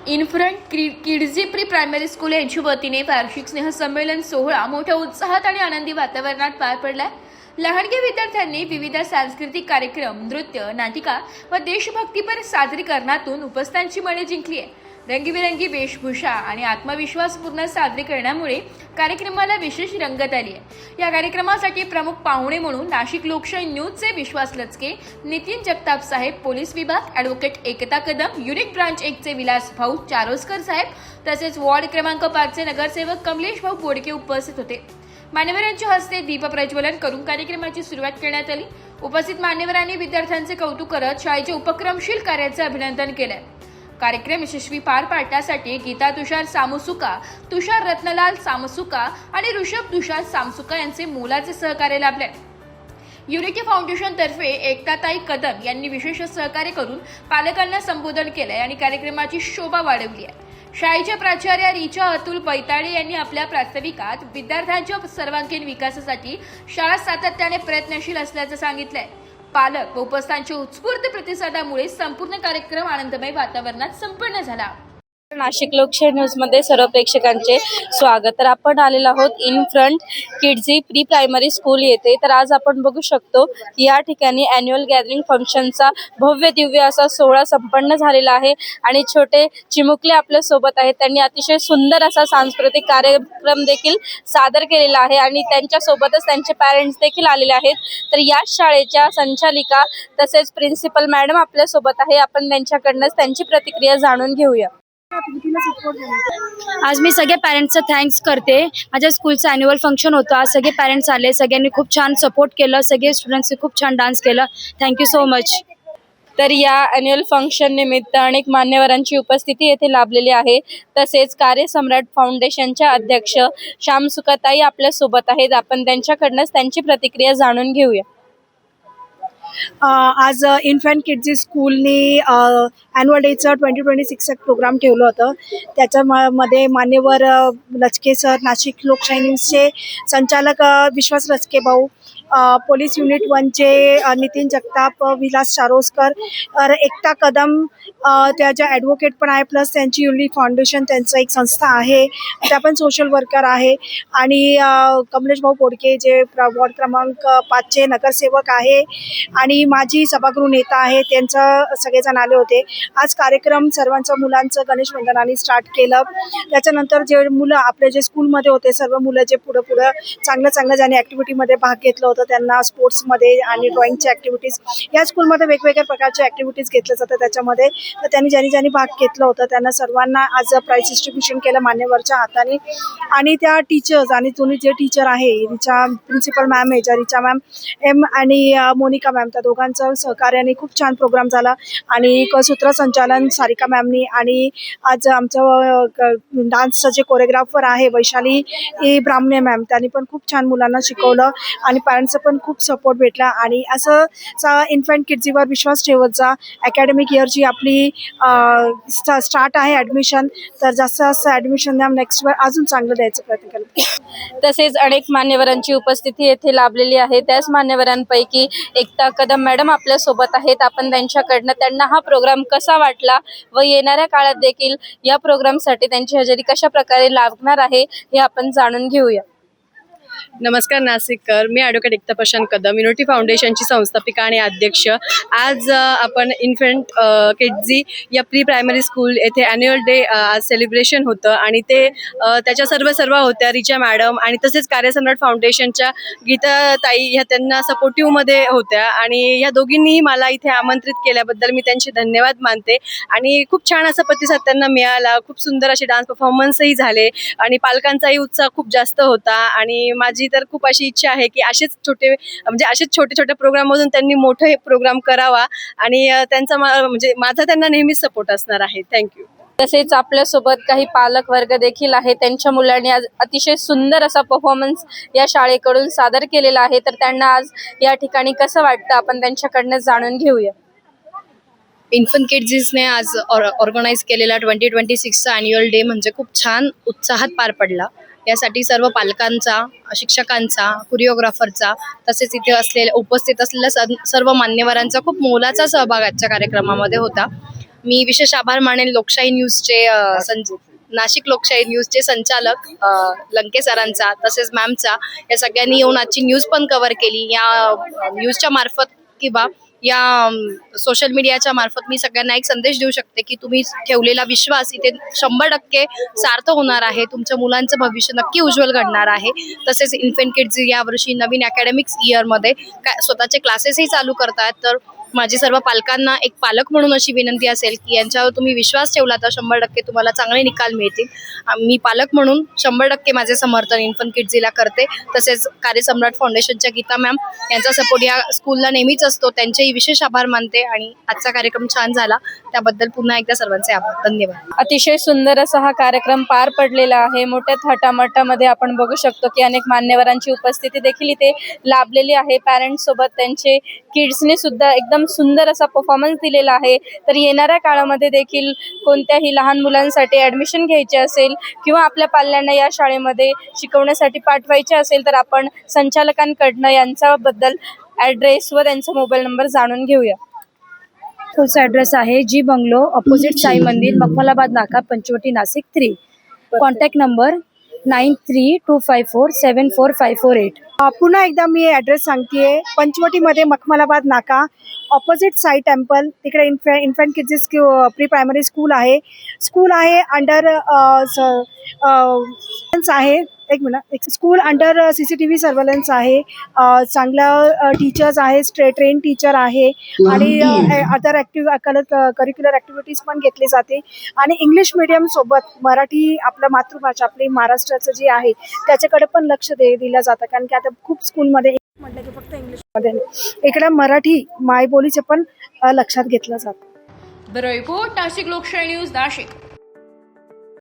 इन्फ्रंट किड्झी pre primary school यांच्या वतीने वार्षिक स्नेहसंमेलन सोहळा मोठ्या उत्साहात आणि आनंदी वातावरणात पार पडलाय। लहानग्या विद्यार्थ्यांनी विविध सांस्कृतिक कार्यक्रम, नृत्य, नाटिका व देशभक्तीपर सादरीकरणातून उपस्थितांची मने जिंकली आहे। रंगीबेरंगी वेशभूषा आणि आत्मविश्वासपूर्ण सादरीकरणामुळे कार्यक्रमाला विशेष रंगत आली आहे। या कार्यक्रमासाठी प्रमुख पाहुणे म्हणून नाशिक लोकशाही न्यूजचे विश्वास लचके, नितीन जगताप साहेब, पोलीस विभाग, ॲडव्होकेट एकता कदम, युनिट ब्रांच 1 चे विलास भाऊ चारोस्कर साहेब तसेच वॉर्ड क्रमांक 5 चे नगरसेवक कमलेश भाऊ बोडके उपस्थित होते। मान्यवरांच्या हस्ते दीप प्रज्वलन करून कार्यक्रमाची सुरुवात करण्यात आली। उपस्थित मान्यवरांनी विद्यार्थ्यांचे कौतुक करत शाळेच्या उपक्रमशील कार्याचे अभिनंदन केले। कार्यक्रम यशस्वी पार पाडण्यासाठी गीता तुषार सामसुका, तुषार रत्नलाल सामसुका आणि ऋषभ तुषार सामसुका यांचे मोलाचे सहकार्य लाभले। युनिटी फाउंडेशन तर्फे एकताताई कदम यांनी विशेष सहकार्य करून पालकांना संबोधन केले आणि कार्यक्रमाची शोभा वाढवली आहे। शाळेच्या प्राचार्या रिचा अतुल पैताळे यांनी आपल्या प्रास्ताविकात विद्यार्थ्यांच्या सर्वांगीण विकासासाठी शाळा सातत्याने प्रयत्नशील असल्याचं सांगितलंय। पालक व उपस्थितांच्या उत्स्फूर्त प्रतिसादामुळे संपूर्ण कार्यक्रम आनंदमय वातावरणात संपन्न झाला। नाशिक लोकशाही न्यूज मध्ये सर्व प्रेक्षकांचे स्वागत। तर आपण आलेलो आहोत इन्फ्रंट किड्झी प्री प्रायमरी स्कूल येथे। तर आज आपण बघू शकतो की या ठिकाणी ॲन्युअल गॅदरिंग फंक्शनचा भव्य दिव्य असा सोहळा संपन्न झालेला आहे आणि छोटे चिमुकले आपल्या सोबत आहेत। त्यांनी अतिशय सुंदर असा सांस्कृतिक कार्यक्रम देखील सादर केलेला आहे आणि त्यांच्या सोबतच त्यांचे पॅरेंट्स देखील आलेले आहेत। तर या शाळेच्या संचालिका तसेच प्रिन्सिपल मॅडम आपल्या सोबत आहे। आपण त्यांच्याकडूनच त्यांची प्रतिक्रिया जाणून घेऊया। आज मी सगळे पॅरेंट्सचं थँक्स करते। माझ्या स्कूलचं ॲन्युअल फंक्शन होतं, आज सगळे पॅरेंट्स आले, सगळ्यांनी खूप छान सपोर्ट केलं, सगळे स्टुडंट्सनी खूप छान डान्स केलं। Thank you so much. तर या ॲन्युअल फंक्शन निमित्त अनेक मान्यवरांची उपस्थिती येथे लाभलेली आहे। तसेच कार्यसम्राट फाउंडेशनच्या अध्यक्ष शामसुकाताई आपल्या सोबत आहेत। आपण त्यांच्याकडूनच त्यांची प्रतिक्रिया जाणून घेऊया। आज इन्फंट किड्झी स्कूलनी ॲन्युअल डेचं 2026 प्रोग्राम ठेवलं होतं। त्याच्यामध्ये मान्यवर लचके सर, नाशिक लोकशाही न्यूजचे संचालक विश्वास लचके भाऊ, पोलीस युनिट 1 चे नितीन जगताप, विलास चारोस्कर, एकता कदम, त्याच्या ॲडव्होकेट पण आहे, प्लस त्यांची युनिटी फाउंडेशन त्यांचं एक संस्था आहे, त्या पण सोशल वर्कर आहे, आणि कमलेश भाऊ बोडके जे वॉर्ड क्रमांक 5 चे नगरसेवक आहे आणि माजी सभागृह नेता आहे, त्यांचं सगळेजण आले होते। आज कार्यक्रम सर्वांचं मुलांचं गणेश वंदनाने स्टार्ट केलं। त्याच्यानंतर जे मुलं आपले जे स्कूलमध्ये होते, सर्व मुलं जे पुढं चांगलं ज्यांनी ॲक्टिव्हिटीमध्ये भाग घेतला होता त्यांना स्पोर्ट्समध्ये आणि ड्रॉइंगच्या ॲक्टिव्हिटीज, या स्कूलमध्ये वेगवेगळ्या प्रकारच्या ॲक्टिव्हिटीज घेतल्या जातात त्याच्यामध्ये। तर त्यांनी ज्यांनी भाग घेतला होता त्यांना सर्वांना आज प्राईज डिस्ट्रीब्युशन केलं मान्यवरच्या हाताने। आणि त्या टीचर्स आणि तुम्ही जे टीचर आहे, रिचा प्रिन्सिपल मॅम आहे, ज्या रिचा मॅम एम आणि मोनिका मॅम, त्या दोघांचं सहकार्याने खूप छान प्रोग्राम झाला आणि सूत्रसंचालन सारिका मॅमनी, आणि आज आमचं डान्सचं जे कोरिओग्राफर आहे वैशाली ब्राह्मणे मॅम, त्यांनी पण खूप छान मुलांना शिकवलं आणि पॅरेंट्सचा पण खूप सपोर्ट भेटला। आणि असं इन्फंट किड्झीवर विश्वास ठेवत जा। अकॅडमिक इयरची आपली स्टार्ट आहे ॲडमिशन, तर जास्त ॲडमिशन द्या, नेक्स्ट वर अजून चांगलं द्यायचं प्रयत्न केला। तसेच अनेक मान्यवरांची उपस्थिती येथे लाभलेली आहे। त्याच मान्यवरांपैकी एकता कदम मॅडम आपल्या सोबत आहेत। आपण त्यांच्याकडनं त्यांना हा प्रोग्राम कसा वाटला व येणाऱ्या काळात देखील या प्रोग्रामसाठी त्यांची हजेरी कशा प्रकारे लागणार आहे हे आपण जाणून घेऊया। नमस्कार नाशिककर, मी ॲडव्होकेट एकता प्रशांत कदम, युनिटी फाउंडेशनची संस्थापिका आणि अध्यक्ष। आज आपण इन्फंट किड्झी या प्री प्रायमरी स्कूल येथे ॲन्युअल डे आज सेलिब्रेशन होतं आणि ते त्याच्या सर्व होत्या, रिचा मॅडम आणि तसेच कार्यसम्राट फाउंडेशनच्या गीताताई ह्या त्यांना सपोर्टिव्हमध्ये होत्या आणि ह्या दोघींनीही मला इथे आमंत्रित केल्याबद्दल मी त्यांचे धन्यवाद मानते। आणि खूप छान असा प्रतिसाद त्यांना मिळाला, खूप सुंदर असे डान्स परफॉर्मन्सही झाले आणि पालकांचाही उत्साह खूप जास्त होता। आणि माझी तर खूप अशी इच्छा आहे की असेच छोटे प्रोग्राममधून त्यांनी मोठे प्रोग्राम करावा आणि त्यांचा माझा त्यांना नेहमीच सपोर्ट असणार आहे। थँक्यू। तसेच आपल्यासोबत काही पालक वर्ग देखील आहे। त्यांच्या मुलांनी आज अतिशय सुंदर असा परफॉर्मन्स या शाळेकडून सादर केलेला आहे। तर त्यांना आज या ठिकाणी कसं वाटतं आपण त्यांच्याकडनं जाणून घेऊया। इन्फंट किड्झीजने आज ऑर्गनाईज केलेला 2026चा ॲन्युअल डे म्हणजे खूप छान उत्साहात पार पडला। यासाठी सर्व पालकांचा, शिक्षकांचा, कोरिओग्राफरचा तसेच इथे उपस्थित असलेल्या सर्व मान्यवरांचा खूप मोलाचा सहभाग आजच्या कार्यक्रमामध्ये होता। मी विशेष आभार मानेन लोकशाही न्यूजचे नाशिक लोकशाही न्यूजचे संचालक लंके सरांचा, तसेच मॅमचा. या सगळ्यांनी येऊन आजची न्यूज पण कव्हर केली. या न्यूजच्या मार्फत किंवा या सोशल मीडियाच्या मार्फत मी सगळ्यांना एक संदेश देऊ शकते की तुम्ही ठेवलेला विश्वास इथे 100% सार्थ होणार आहे. तुमच्या मुलांचं भविष्य नक्की उज्ज्वल घडणार आहे. तसेच इन्फंट किड्स यावर्षी नवीन अकॅडमिक्स इयरमध्ये स्वतःचे क्लासेसही चालू करतात. तर माझी सर्व पालकांना एक पालक म्हणून अशी विनंती असेल की यांच्यावर तुम्ही विश्वास ठेवला तर 100% तुम्हाला चांगले निकाल मिळतील. मी पालक म्हणून 100% माझे समर्थन इन्फंट किड्झीला करते. तसेच कार्यसम्राट फाउंडेशनच्या गीता मॅम यांचा सपोर्ट या स्कूलला नेहमीच असतो. त्यांचेही विशेष आभार मानते आणि आजचा कार्यक्रम छान झाला त्याबद्दल पुन्हा एकदा सर्वांचे आभार. धन्यवाद. अतिशय सुंदर असा हा कार्यक्रम पार पडलेला आहे. मोठ्या थाटामाटामध्ये आपण बघू शकतो की अनेक मान्यवरांची उपस्थिती देखील इथे लाभलेली आहे. पॅरेंट्स सोबत त्यांचे किड्सने सुद्धा एकदम सुंदर असा परफॉर्मन्स दिलेला आहे. तर येणाऱ्या काळामध्ये देखील कोणत्याही लहान मुलांसाठी ॲडमिशन घ्यायचे असेल किंवा आपल्या पाल्यांना या शाळेमध्ये शिकवण्यासाठी पाठवायचे असेल तर आपण संचालकांकडनं यांच्याबद्दल ॲड्रेस व त्यांचा मोबाईल नंबर जाणून घेऊया. स्कूलचा ॲड्रेस आहे जी बंगलो, ऑपोजिट साई मंदिर, मखमलाबाद नाका, पंचवटी, नाशिक 3. Contact number 9325474548. पुन्हा एकदा मी ॲड्रेस सांगतेय. पंचवटीमध्ये मखमलाबाद नाका, ऑपोजिट साई टेम्पल, तिकडे infant kids pre primary school आहे. अंडर आहे स्कूल अंडर CCTV सर्वेलन्स आहे. चांगलं टीचर्स आहे, ट्रेन टीचर आहे आणि अदर करिक्युलर ॲक्टिव्हिटीज पण घेतली जाते. आणि इंग्लिश मीडियम सोबत मराठी आपलं मातृभाषा आपली महाराष्ट्राचं जी आहे त्याच्याकडे पण लक्ष दिलं जातं. कारण की आता खूप स्कूलमध्ये म्हटलं की फक्त इंग्लिशमध्ये इकडे मराठी मायबोलीचे पण लक्षात घेतलं जातं. ब्युरो रिपोर्ट, नाशिक लोकशाही न्यूज, नाशिक.